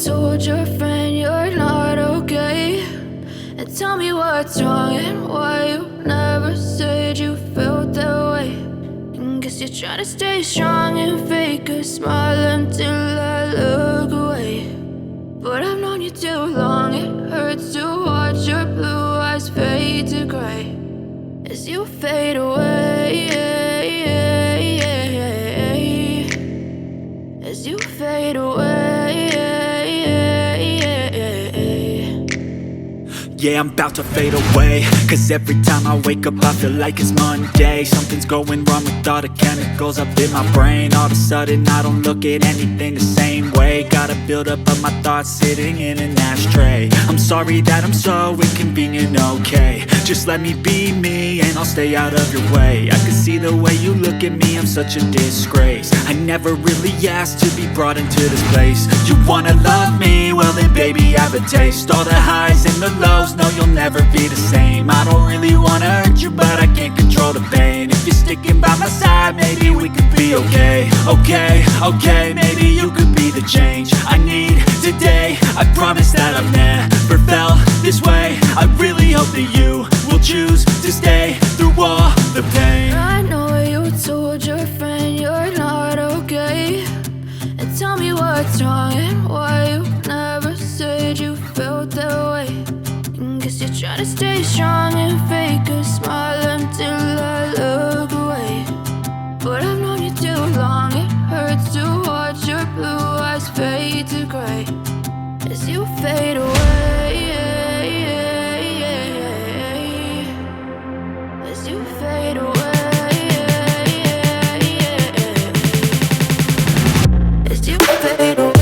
told your friend you're not okay? And tell me what's wrong and why you never said you felt that way. And guess you're trying to stay strong and fake a smile until I look away. But I've known you too long, it hurts to watch your blue eyes fade to gray as you fade away, as you fade away. Yeah, I'm about to fade away, cause every time I wake up I feel like it's Monday. Something's going wrong with all the chemicals up in my brain. All of a sudden I don't look at anything the same way. Got a buildup of my thoughts sitting in an ashtray. I'm sorry that I'm so inconvenient, okay? Just let me be me and I'll stay out of your way. I can see the way you look at me, I'm such a disgrace. I never really asked to be brought into this place. You wanna love me? Well then baby I have a taste. All the highs and the lows, no, you'll never be the same. I don't really wanna hurt you, but I can't control the pain. If you're sticking by my side, maybe we could be okay. Okay, maybe you could be the change I need today. I promise that I've never felt this way. I really hope that you will choose to stay through all the pain. I know you told your friend you're not okay. And tell me what's wrong and why you never said you felt that way. Guess you're trying to stay strong and fake a smile until I look away. But I've known you too long, it hurts to watch your blue eyes fade to gray as you fade away, as you fade away, as you fade away.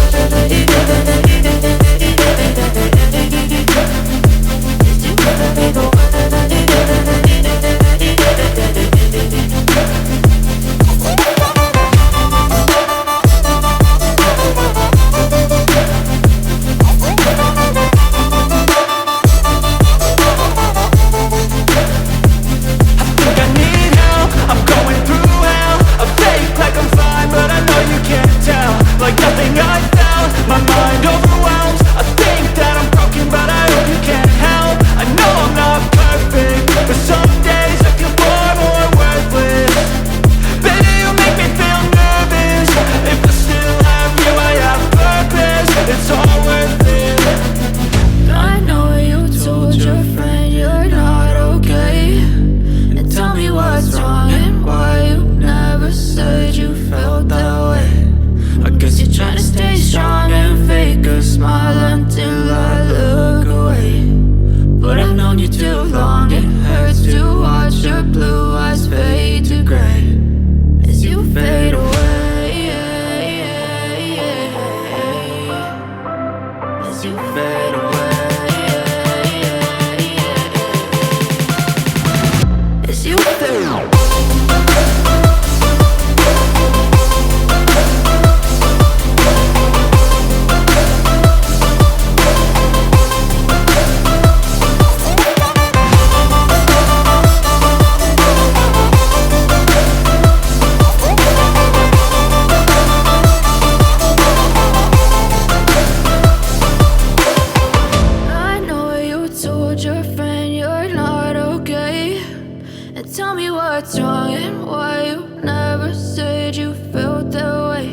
Tell me what's wrong and why you never said you felt that way.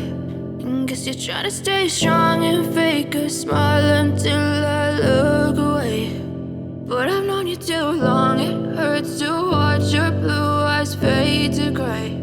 And guess you're trying to stay strong and fake a smile until I look away. But I've known you too long, it hurts to watch your blue eyes fade to gray.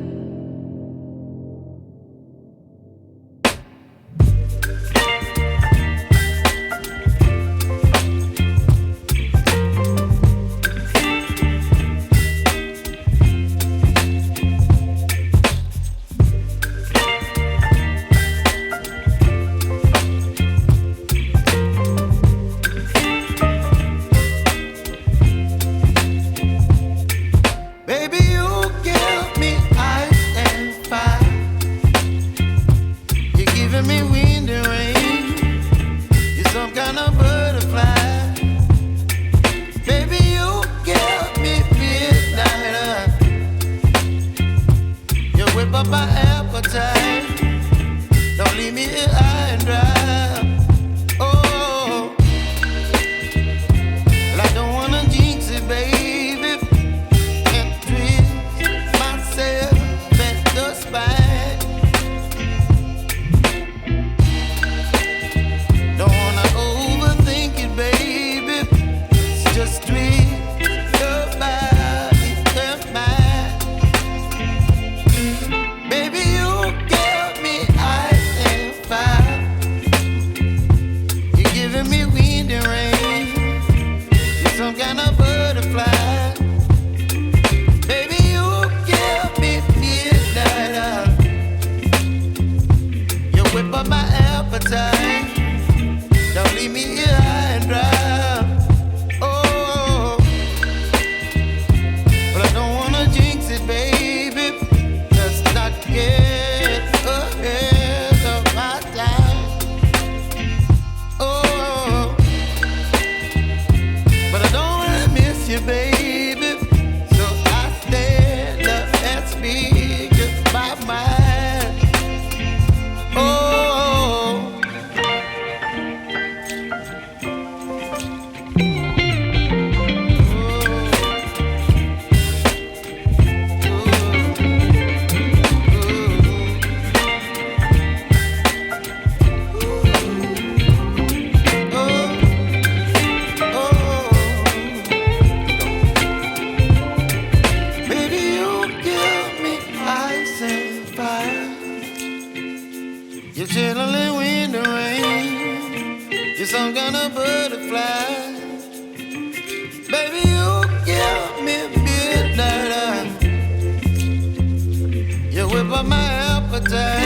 some kind of butterfly. Baby, you give me midnight. You whip up my appetite.